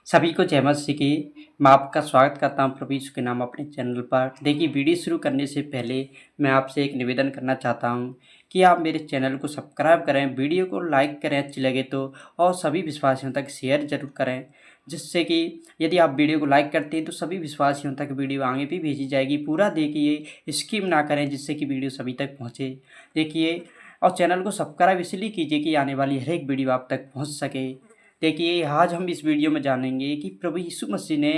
सभी को जय मसीह की। मैं आपका स्वागत करता हूँ प्रभु यीशु के नाम अपने चैनल पर। देखिए, वीडियो शुरू करने से पहले मैं आपसे एक निवेदन करना चाहता हूँ कि आप मेरे चैनल को सब्सक्राइब करें, वीडियो को लाइक करें अच्छी लगे तो, और सभी विश्वासियों तक शेयर जरूर करें, जिससे कि यदि आप वीडियो को लाइक करते हैं तो सभी विश्वासियों तक वीडियो आगे भी भेजी जाएगी। पूरा देखिए, स्किप ना करें, जिससे कि वीडियो सभी तक पहुँचे। देखिए, और चैनल को सब्सक्राइब इसलिए कीजिए कि आने वाली हर एक वीडियो आप तक पहुँच सके। देखिए, आज हम इस वीडियो में जानेंगे कि प्रभु यीशु मसीह ने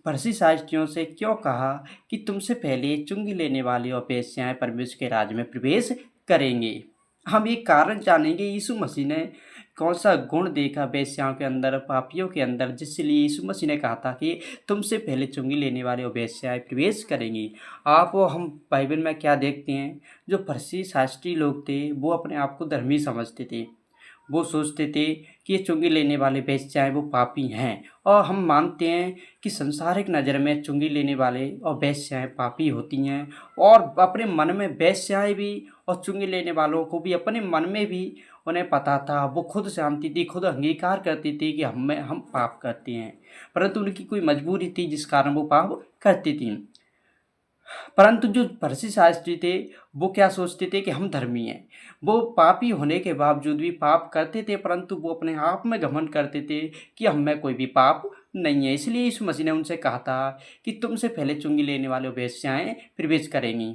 फरीसी शास्त्रियों से क्यों कहा कि तुमसे पहले चुंगी लेने वाले और वेश्याएं परमेश्वर के राज्य में प्रवेश करेंगे। हम एक कारण जानेंगे, यीशु मसीह ने कौन सा गुण देखा वेश्याओं के अंदर, पापियों के अंदर, जिसलिए यीशु मसीह ने कहा था कि तुमसे पहले चुंगी लेने वाले और वेश्याएं प्रवेश करेंगी। हम बाइबल में क्या देखते हैं, जो फरीसी शास्त्री लोग थे वो अपने आप को धर्मी समझते थे। वो सोचते थे कि ये चुंगी लेने वाले वेश्याएं वो पापी हैं, और हम मानते हैं कि संसारिक नज़र में चुंगी लेने वाले और वेश्याएं पापी होती हैं। और अपने मन में वेश्याएं भी और चुंगी लेने वालों को भी अपने मन में भी उन्हें पता था, वो खुद जानती थी, खुद अंगीकार करती थी कि हम पाप करते हैं, परंतु उनकी कोई मजबूरी थी जिस कारण वो पाप करती थी। परंतु जो फरीसी शास्त्री थे वो क्या सोचते थे कि हम धर्मी हैं। वो पापी होने के बावजूद भी पाप करते थे, परंतु वो अपने आप में घमंड करते थे कि हम में कोई भी पाप नहीं है। इसलिए यीशु मसीह ने उनसे कहा था कि तुमसे पहले चुंगी लेने वाले वेश्याएं प्रवेश करेंगी।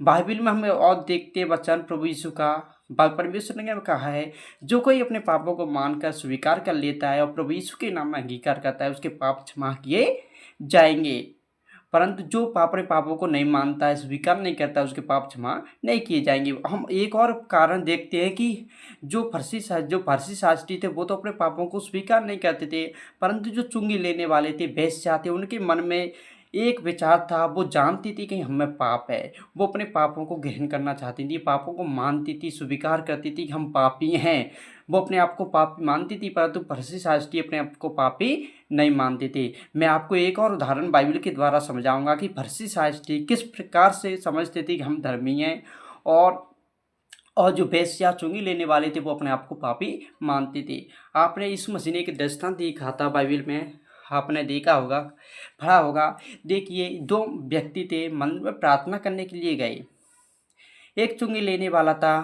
बाइबल में हमें और देखते हैं वचन प्रभु यीशु का। परमेश्वर ने कहा है, जो कोई अपने पापों को मानकर स्वीकार कर लेता है और प्रभु यीशु के नाम में अंगीकार करता है, उसके पाप क्षमा किए जाएंगे। परंतु जो अपने पापों को नहीं मानता है, स्वीकार नहीं करता, उसके पाप क्षमा नहीं किए जाएंगे। हम एक और कारण देखते हैं कि जो फरीसी शास्त्री थे वो तो अपने पापों को स्वीकार नहीं करते थे, परंतु जो चुंगी लेने वाले थे, वेश्या थे, उनके मन में एक विचार था। वो जानती थी कि हम में पाप है, वो अपने पापों को ग्रहण करना चाहती थी, पापों को मानती थी, स्वीकार करती थी कि हम पापी हैं। वो अपने आप को पापी मानती थी, परंतु फरीसी शास्त्री अपने आप को पापी नहीं मानते थे। मैं आपको एक और उदाहरण बाइबल के द्वारा समझाऊंगा कि फरीसी शास्त्री किस प्रकार से समझते थे कि हम धर्मी हैं, और जो वेश्या चुंगी लेने वाले थे वो अपने आप को पापी मानते थे। आपने यीशु मसीह ने एक दृष्टांत दिखा था बाइबल में, आपने देखा होगा, पढ़ा होगा। देखिए, दो व्यक्ति थे, मंदिर में प्रार्थना करने के लिए गए। एक चुंगी लेने वाला था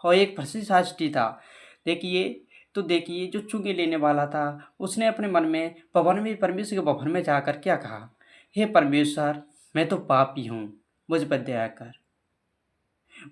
और एक फरीसी शास्त्री था। देखिए, जो चुंगी लेने वाला था उसने अपने मन में परमेश्वर के भवन में जाकर क्या कहा, हे परमेश्वर, मैं तो पापी हूँ, मुझ पर दया कर।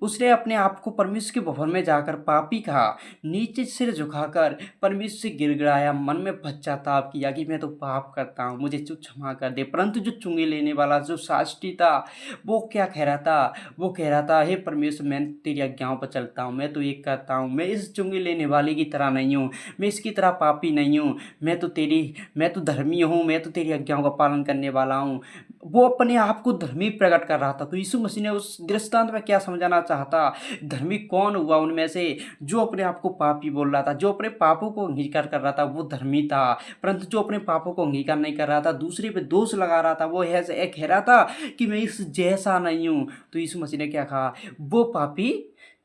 उसने अपने आप को परमेश्वर के भवन में जाकर पापी कहा, नीचे सिर झुकाकर परमेश्वर से गिड़गिड़ाया, मन में पश्चाताप किया कि मैं तो पाप करता हूँ, मुझे तू क्षमा कर दे। परंतु जो चुंगी लेने वाला जो शास्त्री था वो क्या कह रहा था, वो कह रहा था, हे परमेश्वर, मैं तेरी आज्ञाओं पर चलता हूँ, मैं तो एक करता हूँ, मैं इस चुंगी लेने वाले की तरह नहीं हूँ, मैं इसकी तरह पापी नहीं हूँ, मैं तो धर्मी हूँ, मैं तो तेरी आज्ञाओं का पालन करने वाला हूँ। वो अपने आप को धर्मी प्रकट कर रहा था। तो यीशु मसीह ने उस दृष्टांत में क्या समझाना चाहता, धर्मी कौन हुआ उनमें से, जो अपने आप को पापी बोल रहा था, जो अपने पापों को अंगीकार कर रहा था, वो धर्मी था। परंतु जो अपने पापों को अंगीकार नहीं कर रहा था, दूसरे पे दोष लगा रहा था, वो ऐसे कह रहा था कि मैं इस जैसा नहीं हूँ, तो यीशु मसीह ने क्या कहा, वो पापी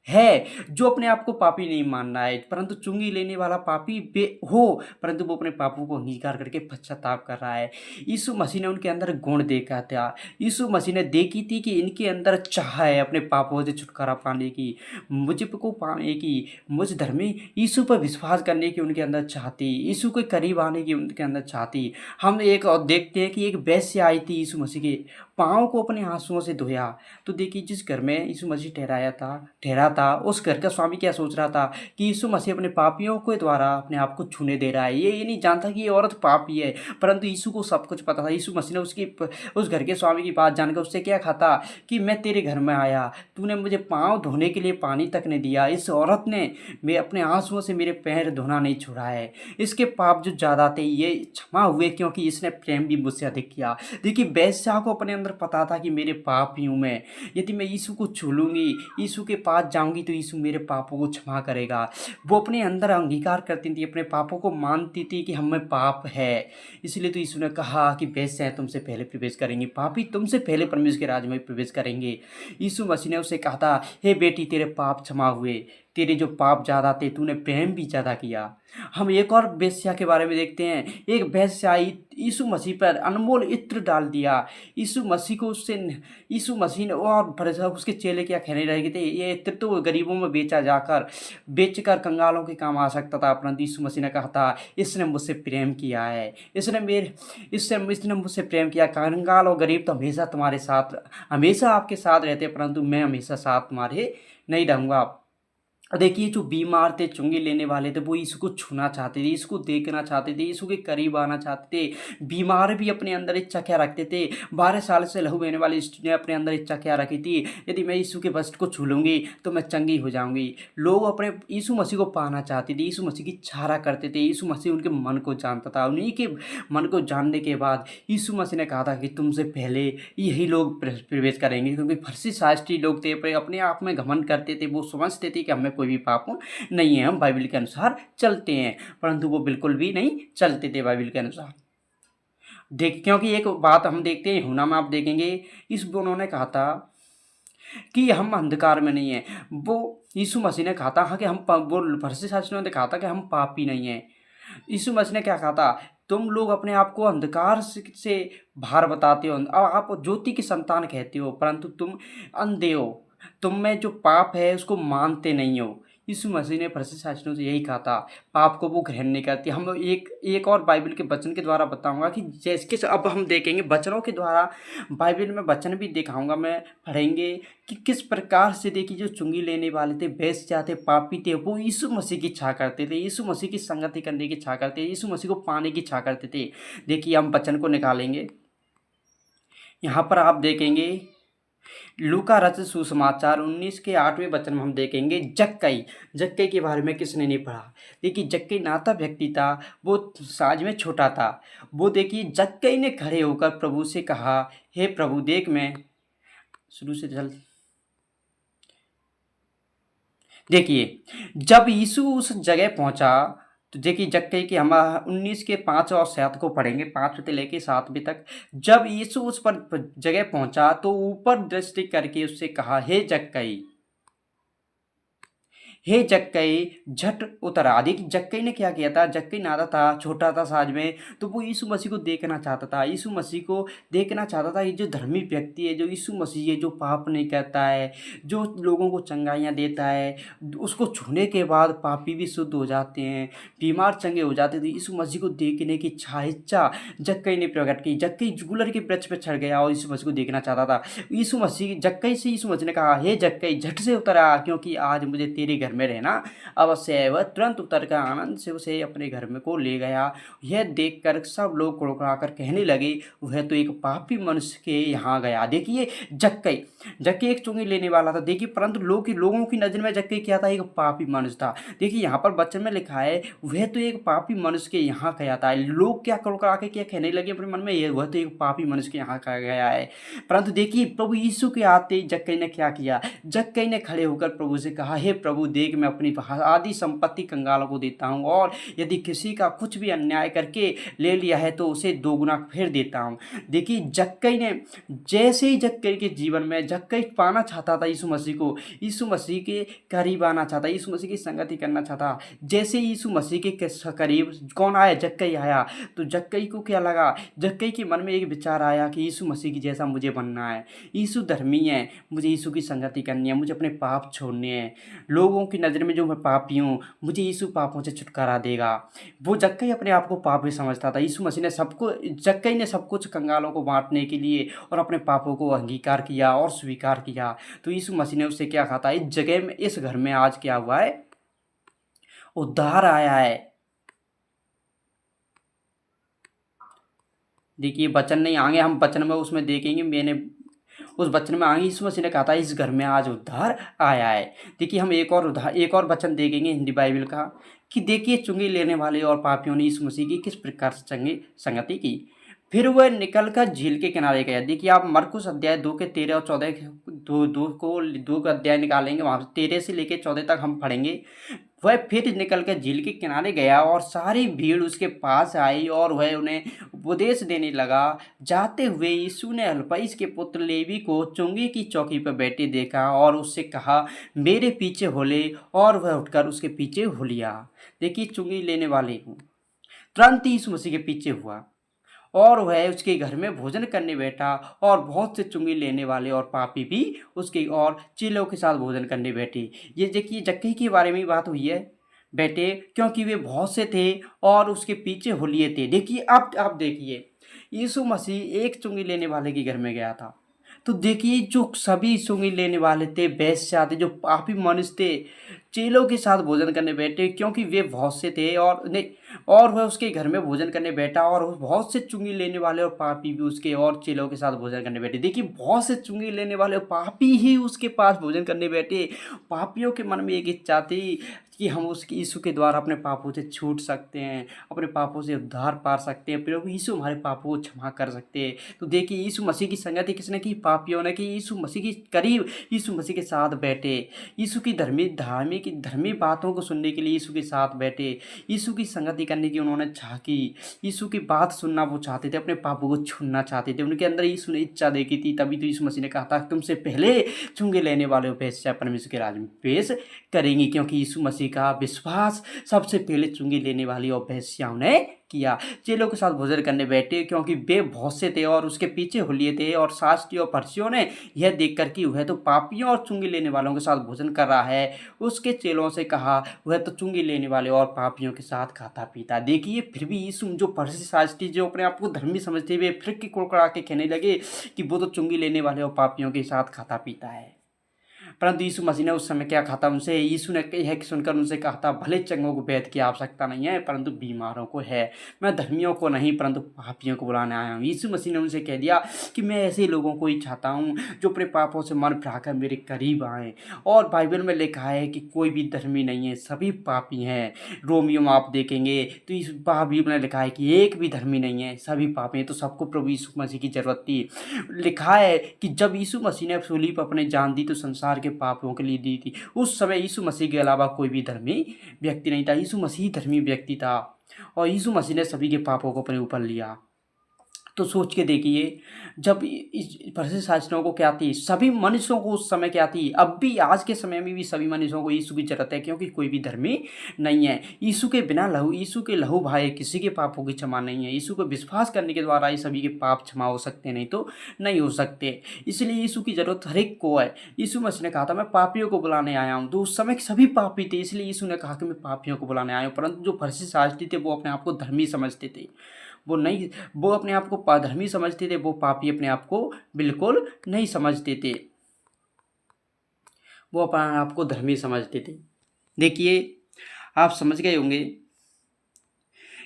है। जो अपने आप को पापी नहीं मान रहा है, परंतु चुंगी लेने वाला पापी हो, परंतु वो अपने पापों को अंगीकार करके पश्चाताप कर रहा है। यीशु मसीह ने उनके अंदर गुण देखा था। यीशु मसीह ने देखी थी कि इनके अंदर चाह है अपने पापों से छुटकारा पाने की, मुझ को पाने की, मुझ धर्मी यीशु पर विश्वास करने की उनके अंदर चाहती, यीशु के करीब आने की उनके अंदर चाहती। हम एक और देखते हैं कि एक वेश्या आई थी, यीशु मसीह के पाँव को अपने आंसुओं से धोया। तो देखिए, जिस घर में यीशु मसीह ठहरा था, उस घर का स्वामी क्या सोच रहा था कि यीशु मसीह अपने पापियों के द्वारा अपने आप को छूने दे रहा है। ये नहीं जानता कि ये औरत पापी है, परंतु यीशु को सब कुछ पता था। यीशु मसीह ने उस घर के स्वामी की बात जानकर उससे क्या कहा था कि मैं तेरे घर में आया, तूने मुझे पाँव धोने के लिए पानी तक नहीं दिया, इस औरत ने मैं अपने आंसुओं से मेरे पैर धोना नहीं छोड़ा है। इसके पाप जो ज़्यादा थे ये क्षमा हुए, क्योंकि इसने प्रेम भी मुझसे अधिक किया। देखिए, वेश्या को अपने अंदर पता था कि मेरे पापी हूँ मैं, यदि मैं यीशु को छू लूँगी, यीशु के पास जाऊँगी तो यीशु मेरे पापों को क्षमा करेगा। वो अपने अंदर अंगीकार करती थी, अपने पापों को मानती थी कि हम में पाप है। इसलिए तो यीशु ने कहा कि वेश्याएं तुमसे पहले प्रवेश करेंगी, पापी तुमसे पहले परमेश्वर के राज्य में प्रवेश करेंगे। यीशु मसीह ने उसे कहा था, हे बेटी, तेरे पाप क्षमा हुए। तेरे जो पाप ज़्यादा थे तूने प्रेम भी ज़्यादा किया। हम एक और वेश्या के बारे में देखते हैं। एक वेश्या आई, यीशु मसीह पर अनमोल इत्र डाल दिया। यीशु मसीह को उससे यीशु मसीह ने, और उसके चेले क्या कहने लगे थे, ये इत्र तो गरीबों में बेचकर कंगालों के काम आ सकता था, परंतु यीशु मसीह ने कहा था इसने मुझसे प्रेम किया है, इसने मुझसे प्रेम किया। कंगाल और गरीब तो हमेशा आपके साथ रहते, परंतु मैं हमेशा साथ तुम्हारे नहीं रहूँगा। देखिए जो बीमार थे, चुंगी लेने वाले थे, वो यीशु को छूना चाहते थे, यीशु को देखना चाहते थे, यीशु के करीब आना चाहते थे। बीमार भी अपने अंदर इच्छा क्या रखते थे। 12 साल से लहू बहने वाली स्त्री ने अपने अंदर इच्छा क्या रखी थी, यदि मैं यीशु के वस्त्र को छू लूँगी तो मैं चंगी हो जाऊँगी। लोग अपने यीशु मसीह को पाना चाहते थे, यीशु मसीह की छारा करते थे। यीशु मसीह उनके मन को जानता था। उन्हीं के मन को जानने के बाद यीशु मसीह ने कहा था कि तुमसे पहले यही लोग प्रवेश करेंगे, क्योंकि फरीसी शास्त्री लोग थे, अपने आप में घमंड करते थे। वो समझते थे कि हमें कोई भी पाप नहीं है, हम बाइबल के अनुसार चलते हैं, परंतु वो बिल्कुल भी नहीं चलते थे बाइबल के अनुसार। क्योंकि एक बात हम देखते हैं यूहन्ना में, आप देखेंगे इस उन्होंने कहा था कि हम अंधकार में नहीं है। वो यीशु मसीह ने कहा था कि वो फरीसी शास्त्रियों ने कहा था कि हम पापी नहीं है। यीशु मसीह ने क्या कहा था, तुम लोग अपने आप को अंधकार से बाहर बताते हो, आप ज्योति की संतान कहते हो, परंतु तुम अंधे हो, तुम में जो पाप है उसको मानते नहीं हो। यीशु मसीह ने फरीसी शास्त्रियों से यही कहा था, पाप को वो ग्रहण नहीं करती। हम लोग एक और बाइबल के वचन के द्वारा बताऊंगा कि जैसे अब हम देखेंगे वचनों के द्वारा, बाइबल में वचन भी दिखाऊंगा मैं, पढ़ेंगे कि किस प्रकार से। देखिए जो चुंगी लेने वाले थे, बेश्या थे, पापी थे, वो यीशु मसीह की इच्छा करते थे, यीशु मसीह की संगति करने की इच्छा करते थे, यीशु मसीह को पाने की इच्छा करते थे। देखिए हम वचन को निकालेंगे, यहाँ पर आप देखेंगे लूका रचित सुसमाचार 19 के 8वें वचन में हम देखेंगे जक्कई के बारे में किसने नहीं पढ़ा। देखिए जक्कई नाता व्यक्ति था, वो साज में छोटा था। वो देखिए जक्कई ने खड़े होकर प्रभु से कहा, हे प्रभु देख, मैं शुरू से चल। देखिए जब यीशु उस जगह पहुंचा, तो देखिए जक्कई के हम 19 के 5 और 7 को पढ़ेंगे, 5 से लेके 7वें तक। जब यीशु उस पर जगह पहुंचा तो ऊपर दृष्टि करके उससे कहा, हे जक्कई झट उतर आ। देखिए जक्कई ने क्या किया था, जक्कई नाता था, छोटा था साज में, तो वो यीशु मसीह को देखना चाहता था। यीशु मसीह को देखना चाहता था, ये जो धर्मी व्यक्ति है, जो यीशु मसीह है, जो पाप नहीं करता है, जो लोगों को चंगाइयाँ देता है, उसको छूने के बाद पापी भी शुद्ध हो जाते हैं, बीमार चंगे हो जाते थे। यीशु मसीह को देखने की इच्छा जक्कई ने प्रकट की। जक्कई गुलर के वृक्ष पर चढ़ गया और यीशु मसीह को देखना चाहता था। जक्कई से यीशु मसीह ने कहा, हे जक्कई झट से उतर आ, क्योंकि आज मुझे तेरे घर में रहना अवश्य है। वह तुरंत उतर कर आनंद से उसे अपने घर में को ले गया। यह देखकर सब लोग कुड़कुड़ाकर कहने लगे, वह तो एक पापी मनुष्य के यहाँ गया। देखिए जक्कई एक चुंगी लेने वाला था, देखिए, परंतु लोगों की नजर में जक्कई क्या था, एक पापी मनुष्य था। देखिए यहाँ पर वचन में लिखा है, वह तो एक पापी मनुष्य के यहाँ गया था। लोग क्या कुड़कुड़ा के क्या कहने लगे अपने मन में, वह तो एक पापी मनुष्य के यहाँ गया है। परंतु देखिए प्रभु यीशु के आते जक्कई ने क्या किया, जक्कई ने खड़े होकर प्रभु से कहा, हे प्रभु देख, मैं अपनी आधी संपत्ति कंगालों को देता हूँ, और यदि किसी का कुछ भी अन्याय करके ले लिया है तो उसे दोगुना फिर देता हूँ। देखिए जक्कई ने, जैसे ही जक्कई के जीवन में जक्कई पाना चाहता था यीशु मसीह को, यीशु मसीह के करीब आना चाहता, यीशु मसीह की संगति करना चाहता, जैसे यीशु मसीह के करीब कौन आया, जक्कई आया, तो जक्कई को क्या लगा, जक्कई के मन में एक विचार आया कि यीशु मसीह की जैसा मुझे बनना है। यीशु धर्मी है, मुझे यीशु की संगति करनी है, मुझे अपने पाप छोड़ने हैं। लोगों की नज़र में जो मैं पापी हूँ, मुझे यीशु पापों से छुटकारा देगा। वो जक्कई अपने आप को पापी समझता था। यीशु मसीह ने जक्कई ने सब कुछ कंगालों को बांटने के लिए और अपने पापों को अंगीकार किया और स्वीकार किया। तो यीशु मसीह ने उससे क्या कहा था, इस जगह में, इस घर में आज क्या हुआ है, उद्धार आया है। देखिए वचन नहीं आगे, हम वचन में उसमें देखेंगे, मैंने उस वचन में आगे यीशु मसीह ने कहा था, इस घर में आज उद्धार आया है। देखिए हम एक और वचन देखेंगे हिंदी बाइबल का, कि देखिए चुंगी लेने वाले और पापियों ने यीशु मसीह की किस प्रकार से चंगी संगति की। फिर वह निकलकर झील के किनारे गया। देखिए आप मरकुस अध्याय 2 के 13 और 14 दो का अध्याय निकालेंगे, वहाँ 13 से लेकर 14 तक हम पढ़ेंगे। वह फिर निकलकर झील के किनारे गया और सारी भीड़ उसके पास आई और वह उन्हें उपदेश देने लगा। जाते हुए यीशु ने हलफईस के पुत्र लेवी को चुंगी की चौकी पर बैठे देखा और उससे कहा, मेरे पीछे हो ले, और वह उठकर उसके पीछे हो लिया। देखिए, चुंगी लेने वाले को तुरंत ही यीशु मसीह के पीछे हुआ और वह उसके घर में भोजन करने बैठा और बहुत से चुंगी लेने वाले और पापी भी उसके और चेलों के साथ भोजन करने बैठे। ये देखिए, जक्कई के बारे में ही बात हुई है बेटे, क्योंकि वे बहुत से थे और उसके पीछे हो लिए थे। देखिए, अब आप देखिए, यीशु मसीह एक चुंगी लेने वाले के घर में गया था, तो देखिए जो सभी चुंगी लेने वाले थे, वेश्या थे, जो पापी मनुष्य थे, चेलों के साथ भोजन करने बैठे, क्योंकि वे बहुत से थे और नहीं, और वह उसके घर में भोजन करने बैठा और बहुत से चुंगी लेने वाले और पापी भी उसके और चेलों के साथ भोजन करने बैठे। देखिए, बहुत से चुंगी लेने वाले और पापी ही उसके पास भोजन करने बैठे। पापियों के मन में एक इच्छा थी कि हम उसके यीशु के द्वारा अपने पापों से छूट सकते हैं, अपने पापों से उद्धार पा सकते हैं, प्रभु यीशु हमारे पापों को क्षमा कर सकते हैं। तो देखिए, यीशु मसीह की संगति किसने की? पापियों ने की। यीशु मसीह के करीब यीशु मसीह के साथ बैठे, यीशु की धर्मी बातों को सुनने के लिए यीशु के साथ बैठे, यीशु की संगति करने की उन्होंने चाह की, यीशु की बात सुनना वो चाहते थे, अपने पापों को छूना चाहते थे। उनके अंदर यीशु ने इच्छा देखी थी, तभी तो यीशु मसीह ने कहा था, तुमसे पहले चुंगे लेने वाले वेश्या परमेश्वर के राज्य में प्रवेश करेंगी, क्योंकि यीशु मसीह का विश्वास सबसे पहले चुंगी लेने वाली और वेश्याओं ने किया। चेलों के साथ भोजन करने बैठे, क्योंकि वे बहुत से थे और उसके पीछे हो लिए थे, और शास्त्री और फरीसियों ने यह देखकर कि वह तो पापियों और चुंगी लेने वालों के साथ भोजन कर रहा है, उसके चेलों से कहा, वह तो चुंगी लेने वाले और पापियों के साथ खाता पीता। देखिए, फिर भी यीशु जो फरीसी शास्त्री जो अपने आप को धर्मी समझते हुए फिर की कुड़कुड़ा के कहने लगे कि वो तो चुंगी लेने वाले और पापियों के साथ खाता पीता है। परंतु यीशु मसीह ने उस समय क्या कहा था उनसे? यीशु ने यह सुनकर उनसे कहा था, भले चंगों को वैद्य की आवश्यकता नहीं है, परंतु बीमारों को है। मैं धर्मियों को नहीं, परंतु पापियों को बुलाने आया हूँ। यीशु मसीह ने उनसे कह दिया कि मैं ऐसे लोगों को ही चाहता हूँ जो अपने पापों से मन फिराकर मेरे करीब आएँ। और बाइबल में लिखा है कि कोई भी धर्मी नहीं है, सभी पापी हैं। रोमियो में आप देखेंगे तो इस बाइबल में लिखा है कि एक भी धर्मी नहीं है, सभी पापी हैं। तो सबको प्रभु यीशु मसीह की जरूरत थी। लिखा है कि जब यीशु मसीह ने सूली पर अपने जान दी तो संसार के पापों के लिए दी थी। उस समय यीशु मसीह के अलावा कोई भी धर्मी व्यक्ति नहीं था, यीशु मसीह धर्मी व्यक्ति था, और यीशु मसीह ने सभी के पापों को अपने ऊपर लिया। तो सोच के देखिए, जब इस फरीसी शास्त्रियों को क्या थी? सभी मनुष्यों को उस समय क्या थी? अब भी आज के समय में भी सभी मनुष्यों को यीशु की जरूरत है, क्योंकि कोई भी धर्मी नहीं है। यीशु के बिना यीशु के लहू भाई किसी के पापों की क्षमा नहीं है। यीशु को विश्वास करने के द्वारा ही सभी के पाप क्षमा हो सकते हैं, नहीं तो नहीं हो सकते। इसलिए यीशु की जरूरत हर एक को है। यीशु मसीह ने कहा था, मैं पापियों को बुलाने आया हूँ। तो उस समय सभी पापी थे, इसलिए यीशु ने कहा कि मैं पापियों को बुलाने आया हूँ। परंतु जो फरीसी शास्त्री थे वो अपने आप को धर्मी समझते थे, वो अपने आप को धर्मी समझते थे, वो पापी अपने आप को बिल्कुल नहीं समझते थे, वो अपने आप को धर्मी समझते थे। देखिए, आप समझ गए होंगे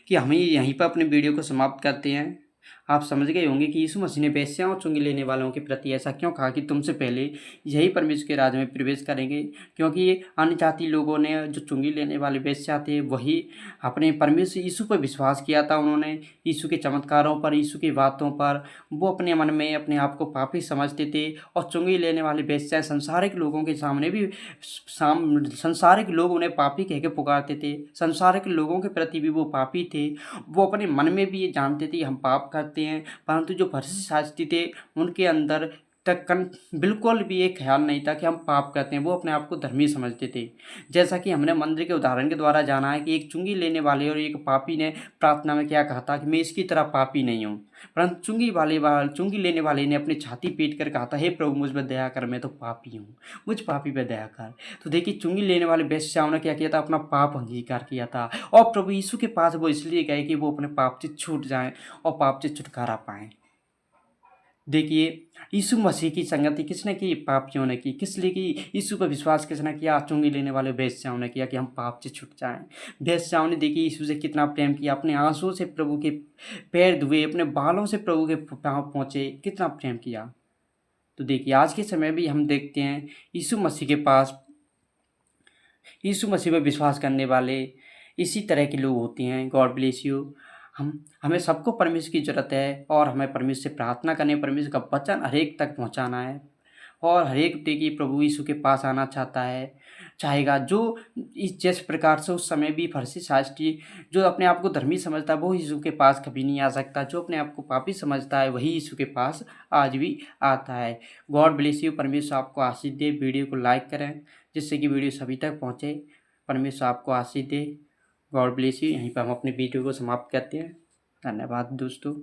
कि हम यहीं पर अपने वीडियो को समाप्त करते हैं। आप समझ गए होंगे कि यीशु मसीह ने वेश्याओं और चुंगी लेने वालों के प्रति ऐसा क्यों कहा कि तुमसे पहले यही परमेश्वर के राज्य में प्रवेश करेंगे, क्योंकि अन्य जाति लोगों ने, जो चुंगी लेने वाले वेश्या थे, वही अपने परमेश्वर यीशु पर विश्वास किया था। उन्होंने यीशु के चमत्कारों पर, यीशु की बातों पर, वो अपने मन में अपने आप को पापी समझते थे। और चुंगी लेने वाले वेश्या संसारिक लोगों के सामने भी संसारिक लोग उन्हें पापी कह के पुकारते थे, संसारिक लोगों के प्रति भी वो पापी थे। वो अपने मन में भी ये जानते थे हम पाप करते हैं, परंतु जो फरीसी शास्त्री थे उनके अंदर तक बिल्कुल भी ये ख्याल नहीं था कि हम पाप करते हैं। वो अपने आप को धर्मी समझते थे। जैसा कि हमने मंदिर के उदाहरण के द्वारा जाना है कि एक चुंगी लेने वाले और एक पापी ने प्रार्थना में क्या कहा था कि मैं इसकी तरह पापी नहीं हूँ, परंतु चुंगी लेने वाले ने अपनी छाती पीट कर कहा था, हे प्रभु मुझ पर दया कर, मैं तो पापी हूँ, मुझ पापी पर दया कर। तो देखिए, चुंगी लेने वाले वेश्याओं ने क्या किया था? अपना पाप अंगीकार किया था, और प्रभु यीशु के पास वो इसलिए गए कि वो अपने पाप से छूट जाएं और पाप से छुटकारा पाएं। देखिए, यीशु मसीह की संगति किसने की? पापियों ने की। किस लिए की? यीशु पर विश्वास किसने किया? चुंगी लेने वाले वेश्याओं ने किया कि हम पाप से छूट जाएं। वेश्याओं ने देखिए यीशु से कितना प्रेम किया, अपने आंसुओं से प्रभु के पैर धुए, अपने बालों से प्रभु के पाँव पहुँचे, कितना प्रेम किया। तो देखिए, आज के समय भी हम देखते हैं यीशु मसीह के पास, यीशु मसीह पर विश्वास करने वाले इसी तरह के लोग होते हैं। God bless you. हमें सबको परमेश्वर की ज़रूरत है, और हमें परमेश्वर से प्रार्थना करनी, परमेश्वर का वचन हर एक तक पहुंचाना है, और हर एक देखिए प्रभु यीशु के पास आना चाहता है। चाहेगा। जो इस जिस प्रकार से उस समय भी फर्जी शास्त्री जो अपने आप को धर्मी समझता है वो यीशु के पास कभी नहीं आ सकता। जो अपने आप को पापी समझता है वही यीशु के पास आज भी आता है। God bless you. परमेश्वर आपको आशीष दे। वीडियो को लाइक करें जिससे कि वीडियो सभी तक पहुँचे। परमेश्वर आपको आशीष दे। God bless you. यहीं पर हम अपने वीडियो को समाप्त करते हैं। धन्यवाद दोस्तों।